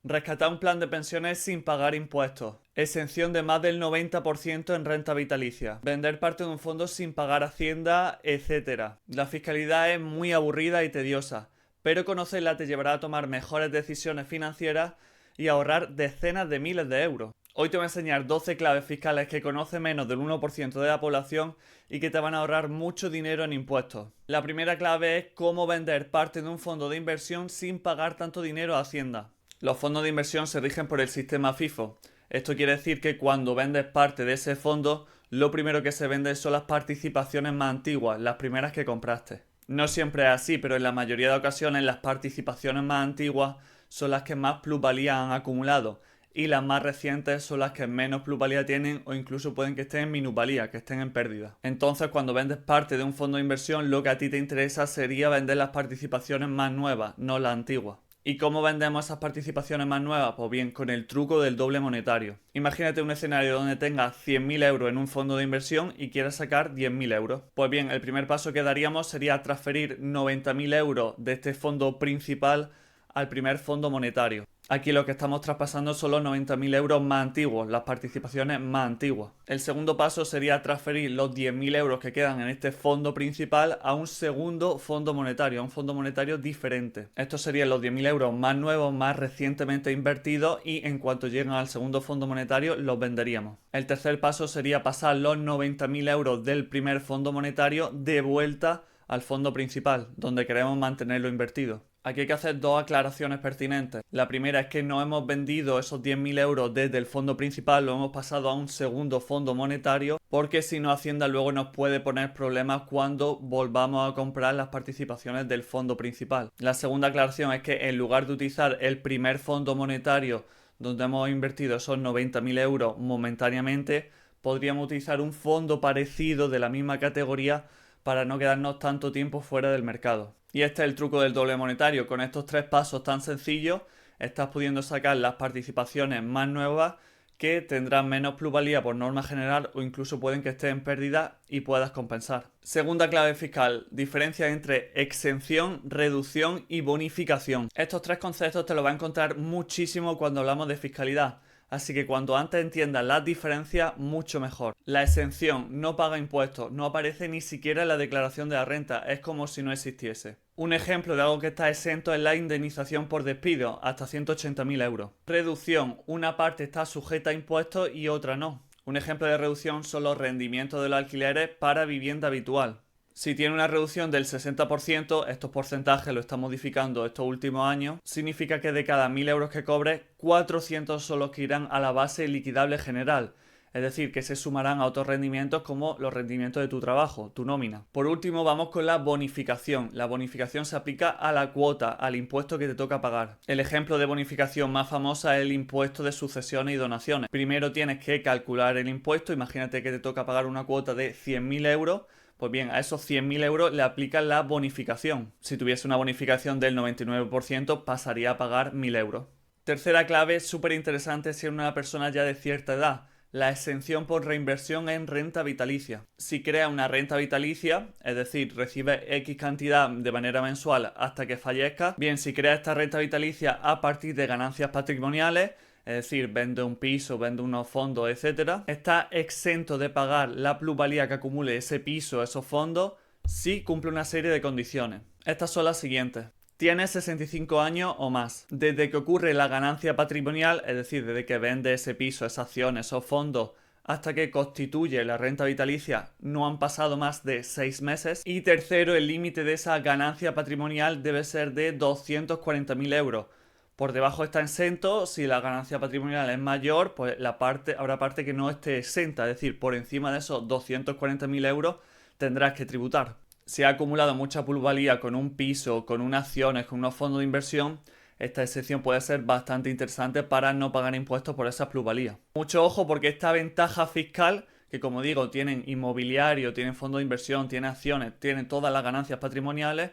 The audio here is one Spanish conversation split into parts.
Rescatar un plan de pensiones sin pagar impuestos. Exención de más del 90% en renta vitalicia. Vender parte de un fondo sin pagar hacienda, etc. La fiscalidad es muy aburrida y tediosa, pero conocerla te llevará a tomar mejores decisiones financieras y ahorrar decenas de miles de euros. Hoy te voy a enseñar 12 claves fiscales que conoce menos del 1% de la población y que te van a ahorrar mucho dinero en impuestos. La primera clave es cómo vender parte de un fondo de inversión sin pagar tanto dinero a Hacienda. Los fondos de inversión se rigen por el sistema FIFO. Esto quiere decir que cuando vendes parte de ese fondo, lo primero que se vende son las participaciones más antiguas, las primeras que compraste. No siempre es así, pero en la mayoría de ocasiones las participaciones más antiguas son las que más plusvalía han acumulado y las más recientes son las que menos plusvalía tienen o incluso pueden que estén en minusvalía, que estén en pérdida. Entonces, cuando vendes parte de un fondo de inversión, lo que a ti te interesa sería vender las participaciones más nuevas, no las antiguas. ¿Y cómo vendemos esas participaciones más nuevas? Pues bien, con el truco del doble monetario. Imagínate un escenario donde tengas 100.000 euros en un fondo de inversión y quieras sacar 10.000 euros. Pues bien, el primer paso que daríamos sería transferir 90.000 euros de este fondo principal al primer fondo monetario. Aquí lo que estamos traspasando son los 90.000 euros más antiguos, las participaciones más antiguas. El segundo paso sería transferir los 10.000 euros que quedan en este fondo principal a un segundo fondo monetario, a un fondo monetario diferente. Estos serían los 10.000 euros más nuevos, más recientemente invertidos y en cuanto lleguen al segundo fondo monetario los venderíamos. El tercer paso sería pasar los 90.000 euros del primer fondo monetario de vuelta al fondo principal, donde queremos mantenerlo invertido. Aquí hay que hacer dos aclaraciones pertinentes. La primera es que no hemos vendido esos 10.000 euros desde el fondo principal, lo hemos pasado a un segundo fondo monetario, porque si no Hacienda luego nos puede poner problemas cuando volvamos a comprar las participaciones del fondo principal. La segunda aclaración es que en lugar de utilizar el primer fondo monetario donde hemos invertido esos 90.000 euros momentáneamente, podríamos utilizar un fondo parecido de la misma categoría para no quedarnos tanto tiempo fuera del mercado. Y este es el truco del doble monetario. Con estos tres pasos tan sencillos, estás pudiendo sacar las participaciones más nuevas que tendrán menos plusvalía por norma general o incluso pueden que estén en pérdida y puedas compensar. Segunda clave fiscal, diferencia entre exención, reducción y bonificación. Estos tres conceptos te los vas a encontrar muchísimo cuando hablamos de fiscalidad. Así que cuanto antes entiendas las diferencias, mucho mejor. La exención no paga impuestos, no aparece ni siquiera en la declaración de la renta, es como si no existiese. Un ejemplo de algo que está exento es la indemnización por despido, hasta 180.000 euros. Reducción, una parte está sujeta a impuestos y otra no. Un ejemplo de reducción son los rendimientos de los alquileres para vivienda habitual. Si tiene una reducción del 60%, estos porcentajes lo están modificando estos últimos años, significa que de cada 1.000 euros que cobres, 400 son los que irán a la base liquidable general. Es decir, que se sumarán a otros rendimientos como los rendimientos de tu trabajo, tu nómina. Por último, vamos con la bonificación. La bonificación se aplica a la cuota, al impuesto que te toca pagar. El ejemplo de bonificación más famosa es el impuesto de sucesiones y donaciones. Primero tienes que calcular el impuesto, imagínate que te toca pagar una cuota de 100.000 euros. Pues bien, a esos 100.000 euros le aplican la bonificación. Si tuviese una bonificación del 99%, pasaría a pagar 1.000 euros. Tercera clave, súper interesante si eres una persona ya de cierta edad. La exención por reinversión en renta vitalicia. Si creas una renta vitalicia, es decir, recibes X cantidad de manera mensual hasta que fallezcas, bien, si creas esta renta vitalicia a partir de ganancias patrimoniales, es decir, vende un piso, vende unos fondos, etc., está exento de pagar la plusvalía que acumule ese piso, esos fondos, si cumple una serie de condiciones. Estas son las siguientes. Tienes 65 años o más. Desde que ocurre la ganancia patrimonial, es decir, desde que vende ese piso, esas acciones, esos fondos, hasta que constituye la renta vitalicia, no han pasado más de 6 meses. Y tercero, el límite de esa ganancia patrimonial debe ser de 240.000 euros. Por debajo está exento, si la ganancia patrimonial es mayor, pues habrá parte que no esté exenta, es decir, por encima de esos 240.000 euros tendrás que tributar. Si ha acumulado mucha plusvalía con un piso, con unas acciones, con unos fondos de inversión, esta excepción puede ser bastante interesante para no pagar impuestos por esas plusvalías. Mucho ojo porque esta ventaja fiscal, que como digo, tienen inmobiliario, tienen fondos de inversión, tienen acciones, tienen todas las ganancias patrimoniales,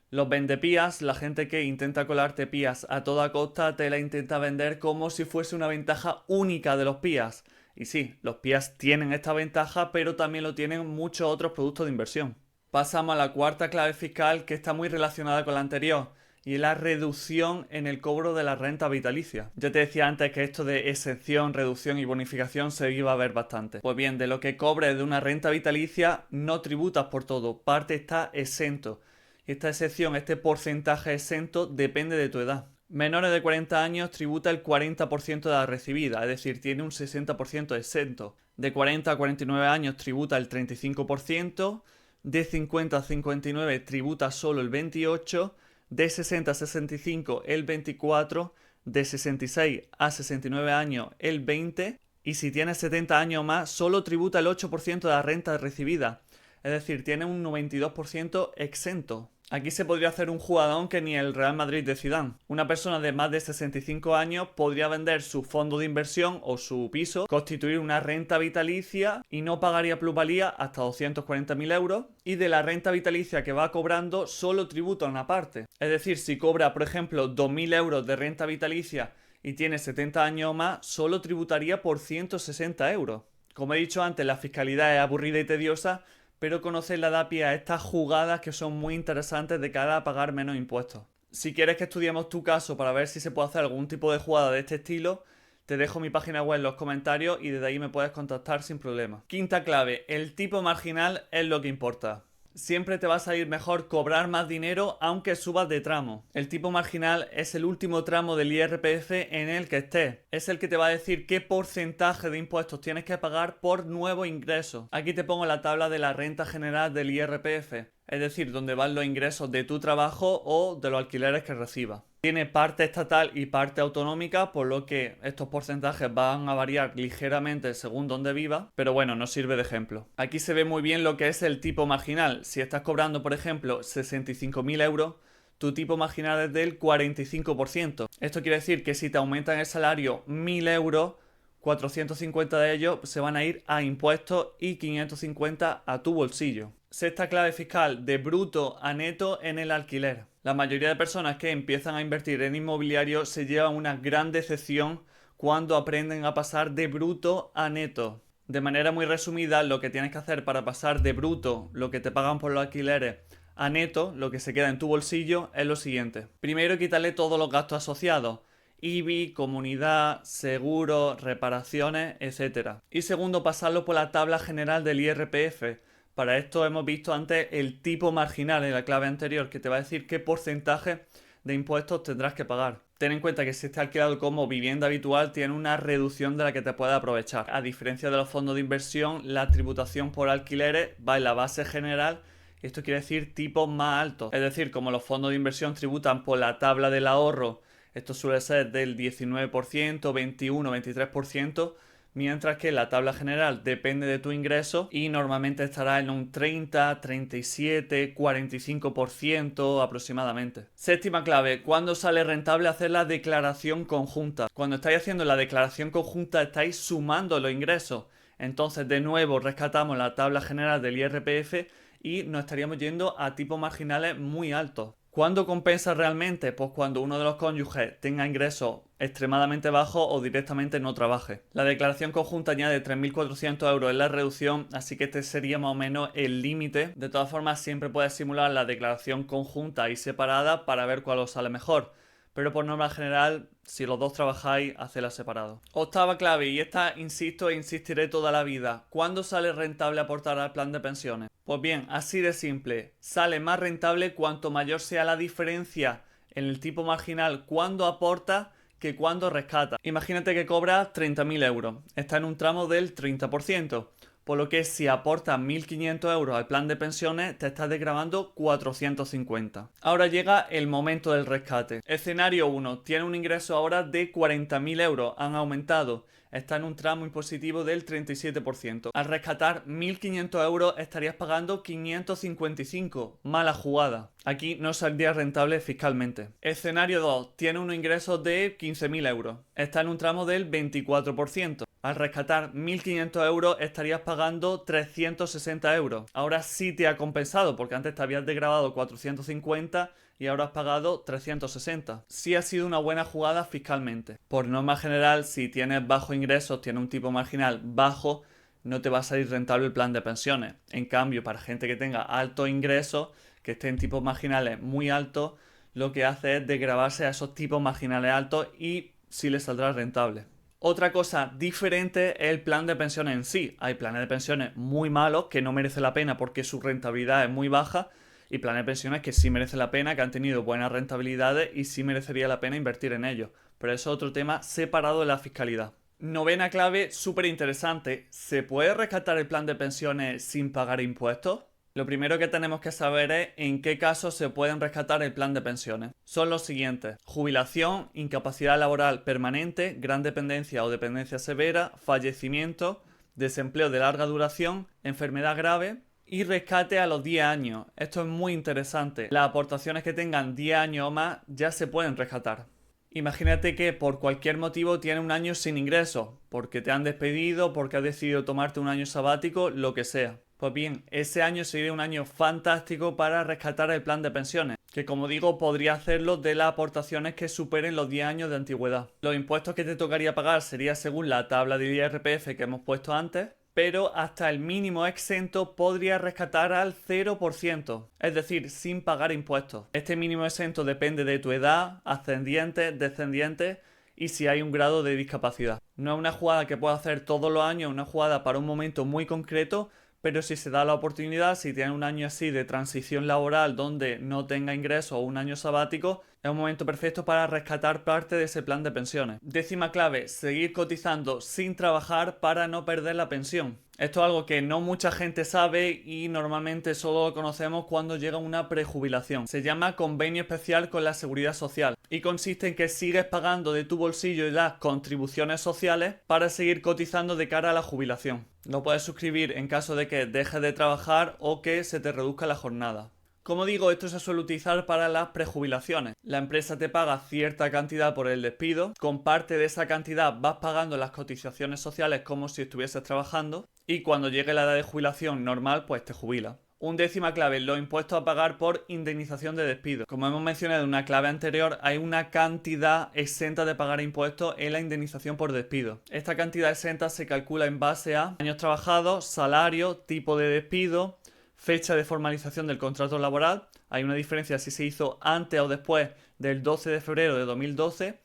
los vendepías, la gente que intenta colarte pías a toda costa, te la intenta vender como si fuese una ventaja única de los pías. Y sí, los pías tienen esta ventaja, pero también lo tienen muchos otros productos de inversión. Pasamos a la cuarta clave fiscal que está muy relacionada con la anterior, y es la reducción en el cobro de la renta vitalicia. Ya te decía antes que esto de exención, reducción y bonificación se iba a ver bastante. Pues bien, de lo que cobres de una renta vitalicia no tributas por todo, parte está exento. Y esta exención, este porcentaje exento depende de tu edad. Menores de 40 años tributa el 40% de la recibida, es decir, tiene un 60% exento. De 40 a 49 años tributa el 35%, de 50 a 59 tributa solo el 28%, de 60 a 65 el 24%, de 66 a 69 años el 20%, y si tienes 70 años o más solo tributa el 8% de la renta recibida, es decir, tiene un 92% exento. Aquí se podría hacer un jugadón que ni el Real Madrid de Zidane. Una persona de más de 65 años podría vender su fondo de inversión o su piso, constituir una renta vitalicia y no pagaría plusvalía hasta 240.000 euros, y de la renta vitalicia que va cobrando solo tributa una parte. Es decir, si cobra, por ejemplo, 2.000 euros de renta vitalicia y tiene 70 años o más, solo tributaría por 160 euros. Como he dicho antes, la fiscalidad es aburrida y tediosa, pero conocer la da pie a estas jugadas que son muy interesantes de cara a pagar menos impuestos. Si quieres que estudiemos tu caso para ver si se puede hacer algún tipo de jugada de este estilo, te dejo mi página web en los comentarios y desde ahí me puedes contactar sin problema. Quinta clave, el tipo marginal es lo que importa. Siempre te va a salir mejor cobrar más dinero aunque subas de tramo. El tipo marginal es el último tramo del IRPF en el que estés. Es el que te va a decir qué porcentaje de impuestos tienes que pagar por nuevo ingreso. Aquí te pongo la tabla de la renta general del IRPF, es decir, donde van los ingresos de tu trabajo o de los alquileres que recibas. Tiene parte estatal y parte autonómica, por lo que estos porcentajes van a variar ligeramente según donde vivas, pero bueno, nos sirve de ejemplo. Aquí se ve muy bien lo que es el tipo marginal. Si estás cobrando, por ejemplo, 65.000 euros, tu tipo marginal es del 45%. Esto quiere decir que si te aumentan el salario 1.000 euros, 450 de ellos se van a ir a impuestos y 550 a tu bolsillo. Sexta clave fiscal, de bruto a neto en el alquiler. La mayoría de personas que empiezan a invertir en inmobiliario se llevan una gran decepción cuando aprenden a pasar de bruto a neto. De manera muy resumida, lo que tienes que hacer para pasar de bruto, lo que te pagan por los alquileres, a neto, lo que se queda en tu bolsillo, es lo siguiente. Primero, quitarle todos los gastos asociados: IBI, comunidad, seguro, reparaciones, etc. Y segundo, pasarlo por la tabla general del IRPF. Para esto hemos visto antes el tipo marginal en la clave anterior, que te va a decir qué porcentaje de impuestos tendrás que pagar. Ten en cuenta que si está alquilado como vivienda habitual tiene una reducción de la que te puedes aprovechar. A diferencia de los fondos de inversión, la tributación por alquileres va en la base general. Esto quiere decir tipos más altos. Es decir, como los fondos de inversión tributan por la tabla del ahorro, esto suele ser del 19%, 21, 23%, mientras que la tabla general depende de tu ingreso y normalmente estará en un 30, 37, 45% aproximadamente. Séptima clave, ¿cuándo sale rentable hacer la declaración conjunta? Cuando estáis haciendo la declaración conjunta estáis sumando los ingresos. Entonces de nuevo rescatamos la tabla general del IRPF y nos estaríamos yendo a tipos marginales muy altos. ¿Cuándo compensa realmente? Pues cuando uno de los cónyuges tenga ingresos extremadamente bajos o directamente no trabaje. La declaración conjunta añade 3.400 euros en la reducción, así que este sería más o menos el límite. De todas formas, siempre puedes simular la declaración conjunta y separada para ver cuál os sale mejor. Pero por norma general, si los dos trabajáis, hacedla separado. Octava clave, y esta insisto e insistiré toda la vida: ¿cuándo sale rentable aportar al plan de pensiones? Pues bien, así de simple. Sale más rentable cuanto mayor sea la diferencia en el tipo marginal cuando aporta que cuando rescata. Imagínate que cobras 30.000 euros. Está en un tramo del 30%. Por lo que si aportas 1.500 euros al plan de pensiones, te estás desgravando 450. Ahora llega el momento del rescate. Escenario 1. Tiene un ingreso ahora de 40.000 euros. Han aumentado. Está en un tramo impositivo del 37%. Al rescatar 1.500 euros estarías pagando 555. Mala jugada. Aquí no saldría rentable fiscalmente. Escenario 2. Tiene unos ingresos de 15.000 euros. Está en un tramo del 24%. Al rescatar 1.500 euros estarías pagando 360 euros. Ahora sí te ha compensado porque antes te habías desgravado 450 y ahora has pagado 360. Sí ha sido una buena jugada fiscalmente. Por norma general, si tienes bajos ingresos, tienes un tipo marginal bajo, no te va a salir rentable el plan de pensiones. En cambio, para gente que tenga altos ingresos, que esté en tipos marginales muy altos, lo que hace es desgravarse a esos tipos marginales altos y sí les saldrá rentable. Otra cosa diferente es el plan de pensiones en sí. Hay planes de pensiones muy malos que no merece la pena porque su rentabilidad es muy baja y planes de pensiones que sí merece la pena, que han tenido buenas rentabilidades y sí merecería la pena invertir en ellos. Pero eso es otro tema separado de la fiscalidad. Novena clave, súper interesante. ¿Se puede rescatar el plan de pensiones sin pagar impuestos? Lo primero que tenemos que saber es en qué casos se pueden rescatar el plan de pensiones. Son los siguientes: jubilación, incapacidad laboral permanente, gran dependencia o dependencia severa, fallecimiento, desempleo de larga duración, enfermedad grave y rescate a los 10 años. Esto es muy interesante. Las aportaciones que tengan 10 años o más ya se pueden rescatar. Imagínate que por cualquier motivo tienes un año sin ingresos, porque te han despedido, porque has decidido tomarte un año sabático, lo que sea. Pues bien, ese año sería un año fantástico para rescatar el plan de pensiones, que como digo podría hacerlo de las aportaciones que superen los 10 años de antigüedad. Los impuestos que te tocaría pagar sería según la tabla de IRPF que hemos puesto antes, pero hasta el mínimo exento podría rescatar al 0%, es decir, sin pagar impuestos. Este mínimo exento depende de tu edad, ascendientes, descendientes y si hay un grado de discapacidad. No es una jugada que puedas hacer todos los años, es una jugada para un momento muy concreto, pero si se da la oportunidad, si tienes un año así de transición laboral donde no tenga ingresos o un año sabático, es un momento perfecto para rescatar parte de ese plan de pensiones. Décima clave, seguir cotizando sin trabajar para no perder la pensión. Esto es algo que no mucha gente sabe y normalmente solo lo conocemos cuando llega una prejubilación. Se llama convenio especial con la Seguridad Social y consiste en que sigues pagando de tu bolsillo las contribuciones sociales para seguir cotizando de cara a la jubilación. Lo puedes suscribir en caso de que dejes de trabajar o que se te reduzca la jornada. Como digo, esto se suele utilizar para las prejubilaciones. La empresa te paga cierta cantidad por el despido, con parte de esa cantidad vas pagando las cotizaciones sociales como si estuvieses trabajando y cuando llegue la edad de jubilación normal, pues te jubilas. Décima clave, los impuestos a pagar por indemnización de despido. Como hemos mencionado en una clave anterior, hay una cantidad exenta de pagar impuestos en la indemnización por despido. Esta cantidad exenta se calcula en base a años trabajados, salario, tipo de despido, fecha de formalización del contrato laboral. Hay una diferencia si se hizo antes o después del 12 de febrero de 2012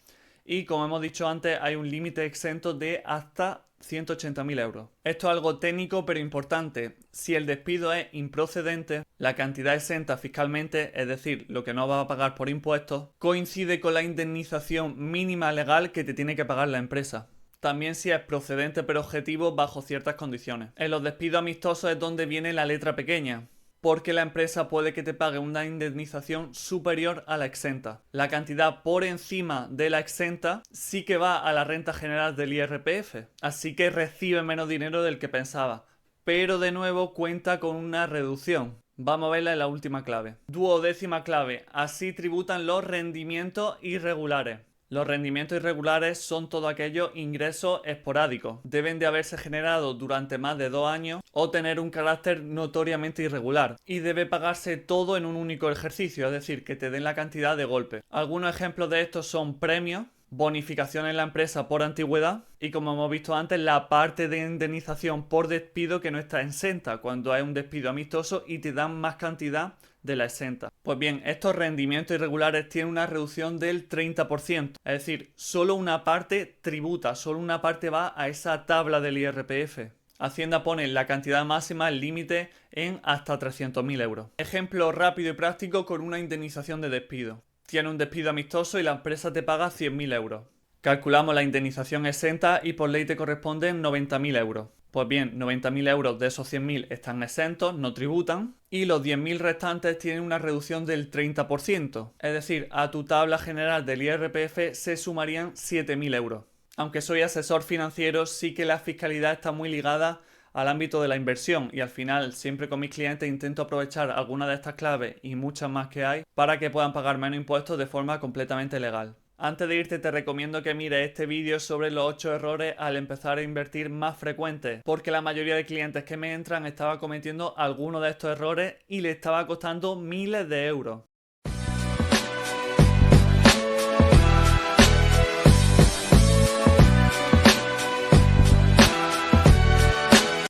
y como hemos dicho antes hay un límite exento de hasta 180.000 euros. Esto es algo técnico pero importante. Si el despido es improcedente, la cantidad exenta fiscalmente, es decir, lo que no vas a pagar por impuestos, coincide con la indemnización mínima legal que te tiene que pagar la empresa. También si es procedente pero objetivo bajo ciertas condiciones. En los despidos amistosos es donde viene la letra pequeña, porque la empresa puede que te pague una indemnización superior a la exenta. La cantidad por encima de la exenta sí que va a la renta general del IRPF, así que recibe menos dinero del que pensaba, pero de nuevo cuenta con una reducción. Vamos a verla en la última clave. Duodécima clave, así tributan los rendimientos irregulares. Los rendimientos irregulares son todos aquellos ingresos esporádicos. Deben de haberse generado durante más de 2 años o tener un carácter notoriamente irregular. Y debe pagarse todo en un único ejercicio, es decir, que te den la cantidad de golpe. Algunos ejemplos de estos son premios, bonificación en la empresa por antigüedad y, como hemos visto antes, la parte de indemnización por despido que no está exenta cuando hay un despido amistoso y te dan más cantidad de la exenta. Pues bien, estos rendimientos irregulares tienen una reducción del 30%, es decir, solo una parte tributa, solo una parte va a esa tabla del IRPF. Hacienda pone la cantidad máxima, el límite, en hasta 300.000 euros. Ejemplo rápido y práctico con una indemnización de despido. Tiene un despido amistoso y la empresa te paga 100.000 euros. Calculamos la indemnización exenta y por ley te corresponden 90.000 euros. Pues bien, 90.000 euros de esos 100.000 están exentos, no tributan, y los 10.000 restantes tienen una reducción del 30%. Es decir, a tu tabla general del IRPF se sumarían 7.000 euros. Aunque soy asesor financiero, sí que la fiscalidad está muy ligada al ámbito de la inversión y al final siempre con mis clientes intento aprovechar alguna de estas claves y muchas más que hay para que puedan pagar menos impuestos de forma completamente legal. Antes de irte te recomiendo que mires este vídeo sobre los 8 errores al empezar a invertir más frecuentes, porque la mayoría de clientes que me entran estaba cometiendo alguno de estos errores y le estaba costando miles de euros.